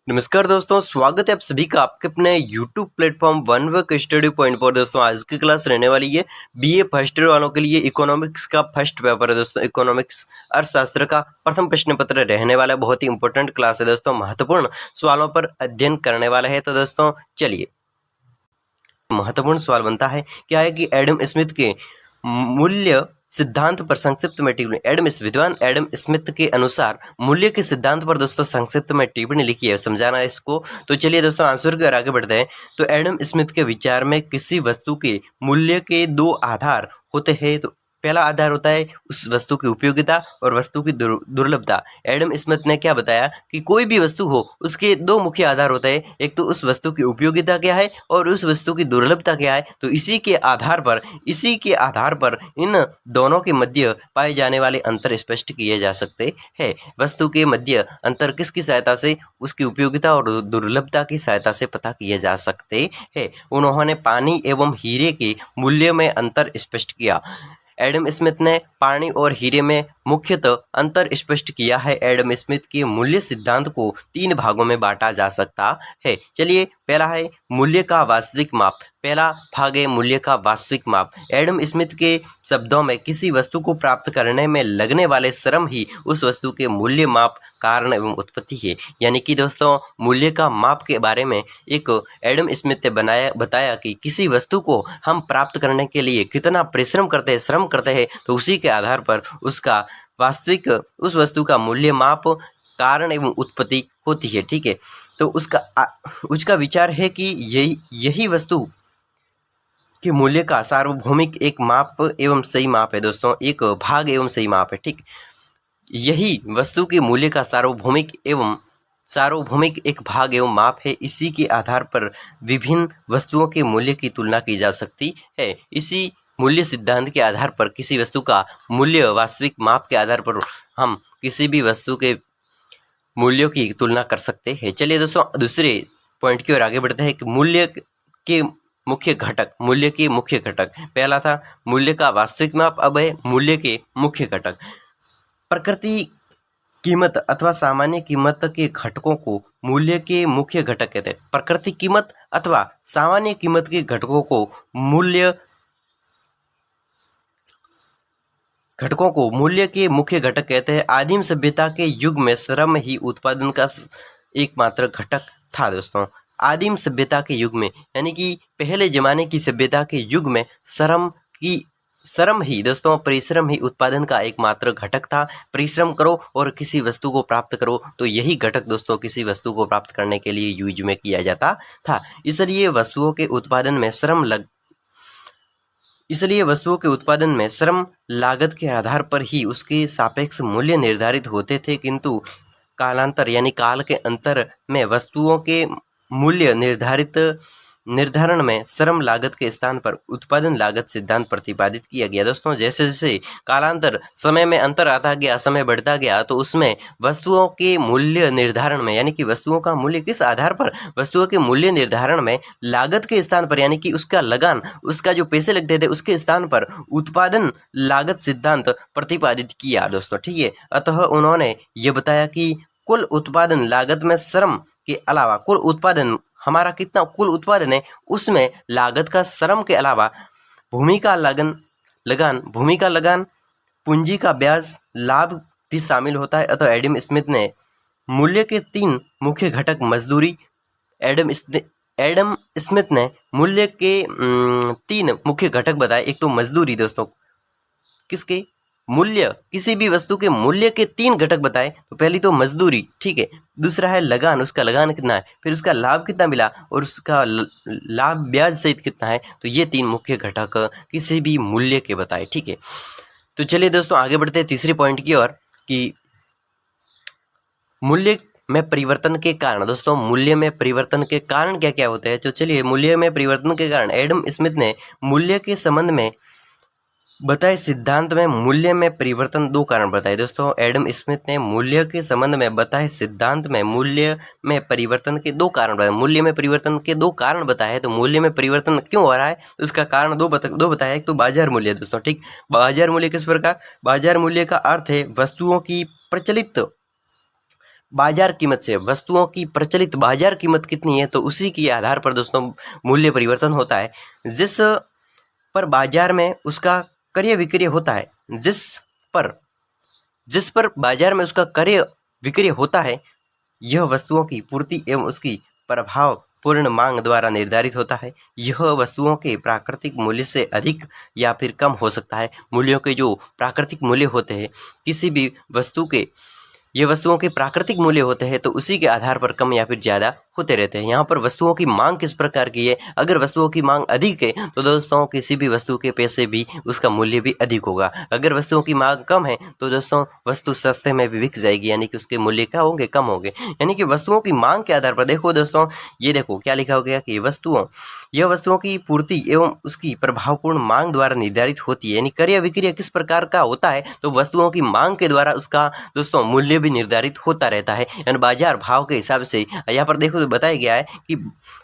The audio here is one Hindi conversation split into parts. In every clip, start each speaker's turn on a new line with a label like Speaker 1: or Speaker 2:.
Speaker 1: नमस्कार दोस्तों, स्वागत है आप सभी का आपके अपने YouTube platform one work study point पर। दोस्तों आज की क्लास रहने वाली है बीए फर्स्ट ईयर वालों के लिए। इकोनॉमिक्स का फर्स्ट पेपर है दोस्तों। इकोनॉमिक्स अर्थशास्त्र का प्रथम प्रश्न पत्र रहने वाला है। बहुत ही इंपॉर्टेंट क्लास है दोस्तों, महत्वपूर्ण सवालों पर अध्ययन करने वाला है। तो दोस्तों चलिए, महत्वपूर्ण सवाल बनता है क्या है कि एडम स्मिथ के मूल्य सिद्धांत पर संक्षिप्त में टिप्पणी। विद्वान एडम स्मिथ के अनुसार मूल्य के सिद्धांत पर दोस्तों संक्षिप्त में टिप्पणी लिखी है, समझाना है इसको। तो चलिए दोस्तों आंसर की ओर आगे बढ़ते हैं। तो एडम स्मिथ के विचार में किसी वस्तु के मूल्य के दो आधार होते हैं। तो पहला आधार होता है उस वस्तु की उपयोगिता और वस्तु की दुर्लभता। एडम स्मिथ ने क्या बताया कि कोई भी वस्तु हो उसके दो मुख्य आधार होते हैं, एक तो उस वस्तु की उपयोगिता क्या है और उस वस्तु की दुर्लभता क्या है। तो इसी के आधार पर इन दोनों के मध्य पाए जाने वाले अंतर स्पष्ट किए जा सकते हैं। वस्तु के मध्य अंतर किसकी सहायता से? उसकी उपयोगिता और दुर्लभता की सहायता से पता किए जा सकते हैं। उन्होंने पानी एवं हीरे के मूल्य में अंतर स्पष्ट किया। एडम स्मिथ ने पानी और हीरे में मुख्यतः अंतर स्पष्ट किया है। एडम स्मिथ के मूल्य सिद्धांत को तीन भागों में बांटा जा सकता है। चलिए, पहला है मूल्य का वास्तविक माप। पहला भाग है मूल्य का वास्तविक माप। एडम स्मिथ के शब्दों में किसी वस्तु को प्राप्त करने में लगने वाले श्रम ही उस वस्तु के मूल्य माप कारण एवं उत्पत्ति है। यानी कि दोस्तों मूल्य का माप के बारे में एक एडम स्मिथ ने बताया कि किसी वस्तु को हम प्राप्त करने के लिए कितना श्रम करते हैं, तो उसी के आधार पर उसका वास्तविक उस वस्तु का मूल्य माप कारण एवं उत्पत्ति होती है। ठीक है, तो उसका विचार है कि यही वस्तु के मूल्य का सार्वभौमिक एक माप एवं सही माप है दोस्तों, एक भाग एवं सही माप है। ठीक, यही वस्तु के मूल्य का सार्वभौमिक एक भाग एवं माप है। इसी के आधार पर विभिन्न वस्तुओं के मूल्य की तुलना की जा सकती है। इसी मूल्य सिद्धांत के आधार पर किसी वस्तु का मूल्य वास्तविक माप के आधार पर हम किसी भी वस्तु के मूल्यों की तुलना कर सकते हैं। चलिए दोस्तों दूसरे पॉइंट की ओर आगे बढ़ते हैं कि मूल्य के मुख्य घटक। पहला था मूल्य का वास्तविक माप, अब है मूल्य के मुख्य घटक। प्रकृति कीमत अथवा सामान्य कीमत के घटकों को मूल्य के मुख्य घटक कहते हैं। प्रकृति कीमत अथवा सामान्य कीमत के घटकों को मूल्य के मुख्य घटक कहते हैं। आदिम सभ्यता के युग में श्रम ही उत्पादन का एकमात्र घटक था दोस्तों। आदिम सभ्यता के युग में यानी कि पहले जमाने की सभ्यता के युग में परिश्रम ही उत्पादन का एकमात्र घटक था। परिश्रम करो और किसी वस्तु को प्राप्त करो, तो यही घटक दोस्तों किसी वस्तु को प्राप्त करने के लिए यूज में किया जाता था। इसलिए वस्तुओं के उत्पादन में श्रम लागत के आधार पर ही उसके सापेक्ष मूल्य निर्धारित होते थे, किंतु कालांतर यानी काल के अंतर में वस्तुओं के मूल्य निर्धारण में श्रम लागत के स्थान पर उत्पादन लागत सिद्धांत प्रतिपादित किया गया। दोस्तों जैसे जैसे कालांतर समय में अंतर आता गया, समय बढ़ता गया, तो उसमें वस्तुओं के मूल्य निर्धारण में यानी कि वस्तुओं का मूल्य किस आधार पर, वस्तुओं के मूल्य निर्धारण में लागत के स्थान पर यानी कि उसका लगान, उसका जो पैसे लगते थे उसके स्थान पर उत्पादन लागत सिद्धांत प्रतिपादित किया दोस्तों। ठीक है, अतः उन्होंने ये बताया कि कुल उत्पादन लागत में श्रम के अलावा हमारा कितना कुल उत्पादन है उसमें लागत का श्रम के अलावा भूमि का लगान, पूंजी का ब्याज, लाभ भी शामिल होता है। अतः एडम स्मिथ ने मूल्य के तीन मुख्य घटक मजदूरी एडम स्मिथ ने मूल्य के तीन मुख्य घटक बताए। एक तो मजदूरी दोस्तों, किसके मूल्य, किसी भी वस्तु के मूल्य के तीन घटक बताए। तो पहली तो मजदूरी, ठीक है, दूसरा है लगान, उसका लगान कितना है, फिर उसका लाभ कितना मिला और उसका लाभ ब्याज सहित कितना है। तो ये तीन मुख्य घटक किसी भी मूल्य के बताए। ठीक है, तो चलिए दोस्तों आगे बढ़ते हैं तीसरे पॉइंट की ओर कि मूल्य में परिवर्तन के कारण। दोस्तों मूल्य में परिवर्तन के कारण क्या क्या होते हैं? तो चलिए, मूल्य में परिवर्तन के कारण एडम स्मिथ ने मूल्य के संबंध में बताए सिद्धांत में मूल्य में परिवर्तन दो कारण बताए। दोस्तों एडम स्मिथ ने मूल्य के संबंध में बताए सिद्धांत में मूल्य में परिवर्तन के दो कारण बताए। मूल्य में परिवर्तन के दो कारण बताए। तो मूल्य में परिवर्तन क्यों हो रहा है, तो उसका कारण दो बताया। एक तो बाजार मूल्य दोस्तों, ठीक, बाजार मूल्य किस प्रकार, बाजार मूल्य का अर्थ है वस्तुओं की प्रचलित बाजार कीमत से, वस्तुओं की प्रचलित बाजार कीमत कितनी है तो उसी के आधार पर दोस्तों मूल्य परिवर्तन होता है। जिस पर बाजार में उसका क्रय विक्रय होता है, जिस पर बाजार में उसका क्रय विक्रय होता है, यह वस्तुओं की पूर्ति एवं उसकी प्रभावपूर्ण मांग द्वारा निर्धारित होता है। यह वस्तुओं के प्राकृतिक मूल्य से अधिक या फिर कम हो सकता है। मूल्यों के जो प्राकृतिक मूल्य होते हैं किसी भी वस्तु के, ये वस्तुओं के प्राकृतिक मूल्य होते हैं तो उसी के आधार पर कम या फिर ज़्यादा होते रहते हैं। यहाँ पर वस्तुओं की मांग किस प्रकार की है, अगर वस्तुओं की मांग अधिक है तो दोस्तों किसी भी वस्तु के पैसे भी उसका मूल्य भी अधिक होगा। अगर वस्तुओं की मांग कम है तो दोस्तों वस्तु सस्ते में भी बिक जाएगी, यानी कि उसके मूल्य क्या होंगे, कम होंगे। यानी कि वस्तुओं की मांग के आधार पर देखो दोस्तों, ये देखो क्या लिखा हो गया कि यह वस्तुओं की पूर्ति एवं उसकी प्रभावपूर्ण मांग द्वारा निर्धारित होती है। यानी क्रय विक्रय किस प्रकार का होता है तो वस्तुओं की मांग के द्वारा उसका दोस्तों मूल्य भी निर्धारित होता रहता है। यानी बाजार भाव के हिसाब से यहाँ पर देखो तो बताया गया है कि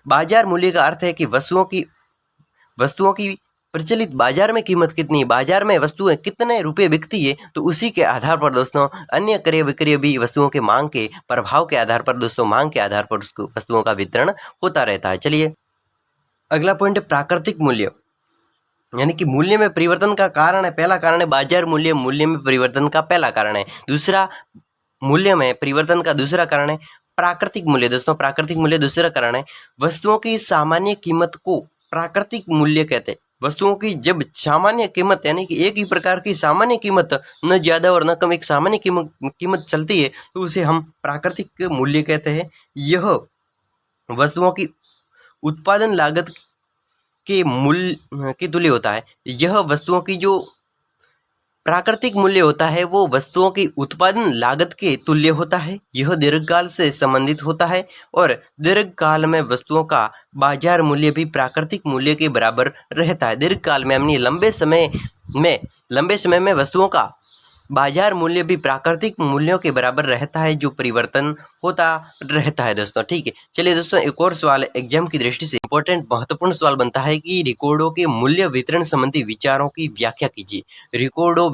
Speaker 1: बाजार मूल्य का अर्थ है कि वस्तुओं की प्रचलित बाजार में कीमत कितनी है, बाजार में वस्तुएं कितने रुपए बिकती है तो उसी के आधार पर दोस्तों अन्य क्रय विक्रय भी वस्तुओं के मांग के प्रभाव के आधार पर दोस्तों मांग के आधार पर उसको वस्तुओं का वितरण होता रहता है। चलिए अगला पॉइंट है प्राकृतिक मूल्य, यानी कि मूल्य में परिवर्तन का कारण है, पहला कारण है बाजार मूल्य, मूल्य में परिवर्तन का पहला कारण है। दूसरा मूल्य में परिवर्तन का दूसरा कारण है प्राकृतिक मूल्य। दोस्तों प्राकृतिक मूल्य दूसरा कारण है। वस्तुओं की सामान्य कीमत को प्राकृतिक मूल्य कहते हैं। वस्तुओं की जब सामान्य कीमत यानी कि एक ही प्रकार की सामान्य कीमत, न ज़्यादा और न कम, एक सामान्य कीमत चलती है तो उसे हम प्राकृतिक मूल्य कहते हैं। यह वस्तुओं की उत्पादन लागत के मूल्य के तुल्य होता है। यह वस्तुओं की जो प्राकृतिक मूल्य होता है वो वस्तुओं की उत्पादन लागत के तुल्य होता है। यह दीर्घकाल से संबंधित होता है और दीर्घकाल में वस्तुओं का बाजार मूल्य भी प्राकृतिक मूल्य के बराबर रहता है। दीर्घकाल में यानी लंबे समय में वस्तुओं का बाजार मूल्य भी प्राकृतिक मूल्यों के बराबर रहता है, जो परिवर्तन होता रहता है दोस्तों। ठीक है, चलिए दोस्तों एक और सवाल एग्जाम की दृष्टि से इंपॉर्टेंट महत्वपूर्ण सवाल बनता है कि रिकॉर्डों के मूल्य वितरण संबंधी विचारों की व्याख्या कीजिए।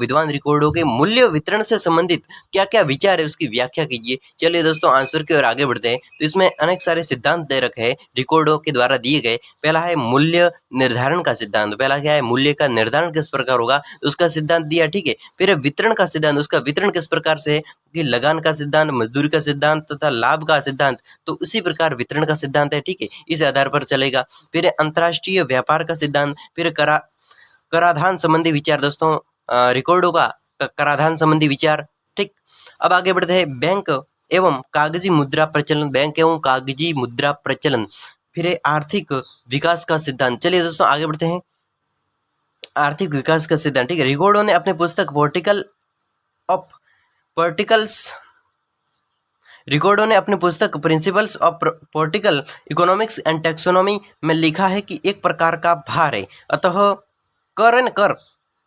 Speaker 1: विद्वान रिकॉर्डों के मूल्य वितरण से संबंधित क्या क्या विचार है उसकी व्याख्या कीजिए। चलिए दोस्तों आंसर की ओर आगे बढ़ते हैं। तो इसमें अनेक सारे सिद्धांत दे रखे हैं रिकॉर्डों के द्वारा दिए गए। पहला है मूल्य निर्धारण का सिद्धांत। पहला क्या है, मूल्य का निर्धारण किस प्रकार होगा उसका सिद्धांत दिया। ठीक है, फिर वितरण का सिद्धांत, उसका वितरण किस प्रकार से है कि लगान का सिद्धांत, मजदूरी का सिद्धांत तथा लाभ का सिद्धांत, तो उसी प्रकार वितरण का सिद्धांत है। ठीक है, इस आधार पर चलेगा। फिर अंतर्राष्ट्रीय व्यापार का सिद्धांत, फिर कराधान संबंधी विचार। दोस्तों रिकॉर्डों का कराधान संबंधी विचार। ठीक, अब आगे बढ़ते हैं बैंक एवं कागजी मुद्रा प्रचलन, बैंक एवं कागजी मुद्रा प्रचलन। फिर आर्थिक विकास का सिद्धांत। चलिए दोस्तों आगे बढ़ते हैं, आर्थिक विकास का सिद्धांत। ठीक है, रिकॉर्डो ने अपने पुस्तक principles of political economics and taxonomy में लिखा है कि एक प्रकार का भार है, अतः कर।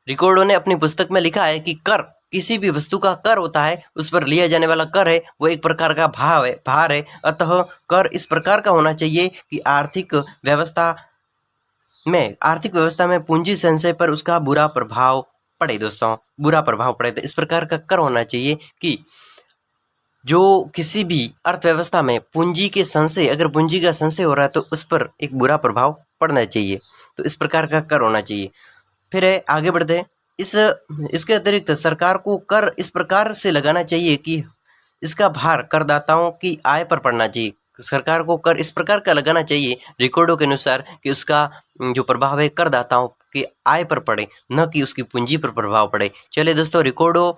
Speaker 1: रिकॉर्डो ने अपनी पुस्तक में लिखा है कि कर किसी भी वस्तु का कर होता है, उस पर लिया जाने वाला कर है वो एक प्रकार का भार है, अतः कर इस प्रकार का होना चाहिए कि आर्थिक व्यवस्था में पूंजी संचय पर उसका बुरा प्रभाव पड़े। दोस्तों बुरा प्रभाव पड़े, तो इस प्रकार का कर होना चाहिए कि जो किसी भी अर्थव्यवस्था में पूंजी के संचय, अगर पूंजी का संचय हो रहा है तो उस पर एक बुरा प्रभाव पड़ना चाहिए, तो इस प्रकार का कर होना चाहिए। फिर आगे बढ़ते हैं, इसके अतिरिक्त सरकार को कर इस प्रकार से लगाना चाहिए कि इसका भार करदाताओं की आय पर पड़ना चाहिए। सरकार को कर इस प्रकार का लगाना चाहिए रिकॉर्डों के अनुसार कि उसका जो प्रभाव है करदाताओं की आय पर पड़े, न कि उसकी पूंजी पर प्रभाव पड़े। चलिए दोस्तों, रिकॉर्डो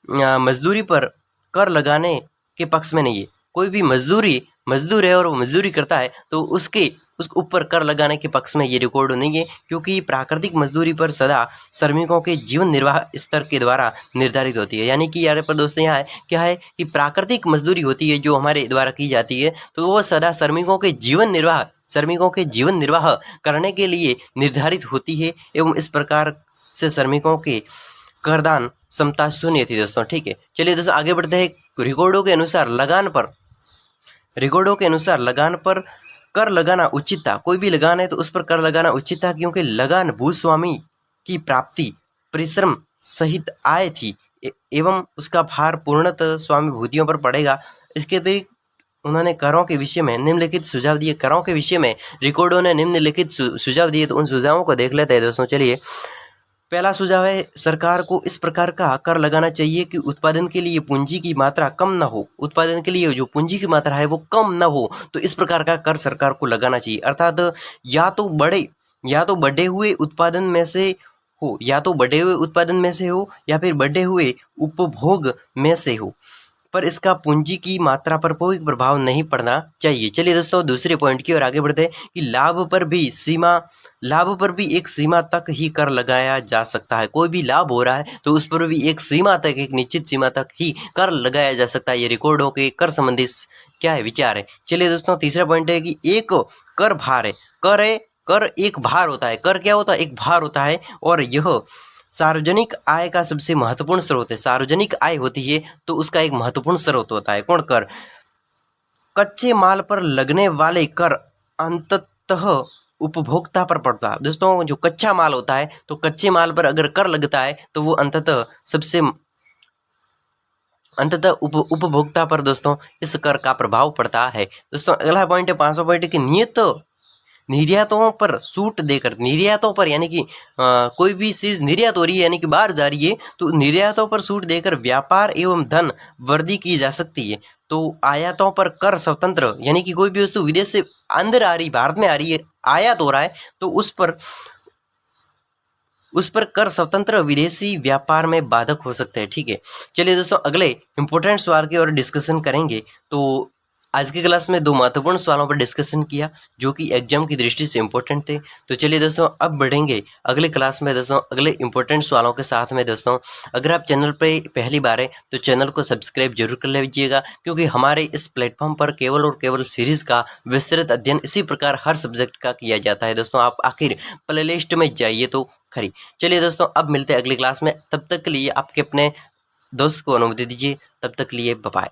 Speaker 1: मजदूरी पर कर लगाने के पक्ष में नहीं है। कोई भी मजदूर है और वो मजदूरी करता है तो उसके ऊपर कर लगाने के पक्ष में ये रिकॉर्डो नहीं है, क्योंकि प्राकृतिक मजदूरी पर सदा श्रमिकों के जीवन निर्वाह स्तर के द्वारा निर्धारित होती है। यानी कि यहाँ पर दोस्तों यहाँ है क्या है कि प्राकृतिक मजदूरी होती है जो हमारे द्वारा की जाती है, तो वो सदा श्रमिकों के जीवन निर्वाह करने के लिए निर्धारित होती है, एवं इस प्रकार से श्रमिकों के करदान क्षमता शून्य थी दोस्तों। ठीक है, चलिए दोस्तों आगे बढ़ते हैं। रिकॉर्डों के अनुसार लगान पर कर लगाना उचित था। कोई भी लगान है तो उस पर कर लगाना उचित था, क्योंकि लगान भूस्वामी की प्राप्ति परिश्रम सहित आय थी एवं उसका भार पूर्णतः स्वामी भूतियों पर पड़ेगा। इसके अतिरिक्त उन्होंने करों के विषय में निम्नलिखित सुझाव दिए। करों के विषय में रिकॉर्डो ने निम्नलिखित सुझाव दिए, तो उन सुझावों को देख लेते हैं दोस्तों। चलिए, पहला सुझाव है सरकार को इस प्रकार का कर लगाना चाहिए कि उत्पादन के लिए पूंजी की मात्रा कम न हो। उत्पादन के लिए जो पूंजी की मात्रा है वो कम न हो, तो इस प्रकार का कर सरकार को लगाना चाहिए। अर्थात या तो बढ़े हुए उत्पादन में से हो, या तो बढ़े हुए उत्पादन में से हो, या फिर बढ़े हुए उपभोग में से हो, पर इसका पूंजी की मात्रा पर कोई प्रभाव नहीं पड़ना चाहिए। चलिए दोस्तों, दूसरे पॉइंट की ओर आगे बढ़ते हैं कि लाभ पर भी एक सीमा तक ही कर लगाया जा सकता है। कोई भी लाभ हो रहा है तो उस पर भी एक सीमा तक, एक निश्चित सीमा तक ही कर लगाया जा सकता है। ये रिकॉर्डों के कर संबंधी क्या है विचार है। चलिए दोस्तों, तीसरा पॉइंट है कि एक कर भार है। कर एक भार होता है। कर क्या होता है? एक भार होता है, और यह सार्वजनिक आय का सबसे महत्वपूर्ण स्रोत है। सार्वजनिक आय होती है तो उसका एक महत्वपूर्ण स्रोत होता है। कौन? कर। कच्चे माल पर लगने वाले कर अंततः उपभोक्ता पर पड़ता है। दोस्तों, जो कच्चा माल होता है, तो कच्चे माल पर अगर कर लगता है तो वो अंततः उपभोक्ता पर दोस्तों इस कर का प्रभाव पड़ता है। दोस्तों, अगला पॉइंट है 5वां पॉइंट है कि निर्यातों पर छूट देकर, निर्यातों पर यानी कि कोई भी चीज़ निर्यात हो रही है यानी कि बाहर जा रही है, तो निर्यातों पर छूट देकर व्यापार एवं धन वृद्धि की जा सकती है। तो आयातों पर कर स्वतंत्र, यानी कि कोई भी वस्तु विदेश से अंदर आ रही, भारत में आ रही है, आयात हो रहा है, तो उस पर कर स्वतंत्र विदेशी व्यापार में बाधक हो सकते हैं। ठीक है, चलिए दोस्तों, अगले इंपॉर्टेंट सवाल की ओर डिस्कशन करेंगे। तो आज की क्लास में 2 महत्वपूर्ण सवालों पर डिस्कशन किया जो कि एग्जाम की दृष्टि से इम्पोर्टेंट थे। तो चलिए दोस्तों, अब बढ़ेंगे अगले क्लास में दोस्तों अगले इंपॉर्टेंट सवालों के साथ में। दोस्तों, अगर आप चैनल पे पहली बार है तो चैनल को सब्सक्राइब जरूर कर लीजिएगा, क्योंकि हमारे इस प्लेटफॉर्म पर केवल और केवल सीरीज का विस्तृत अध्ययन इसी प्रकार हर सब्जेक्ट का किया जाता है। दोस्तों, आप आखिर प्ले लिस्ट में जाइए तो खरी। चलिए दोस्तों, अब मिलते हैं अगली क्लास में। तब तक के लिए आपके अपने दोस्त को अनुमति दीजिए। तब तक के लिए बाय बाय।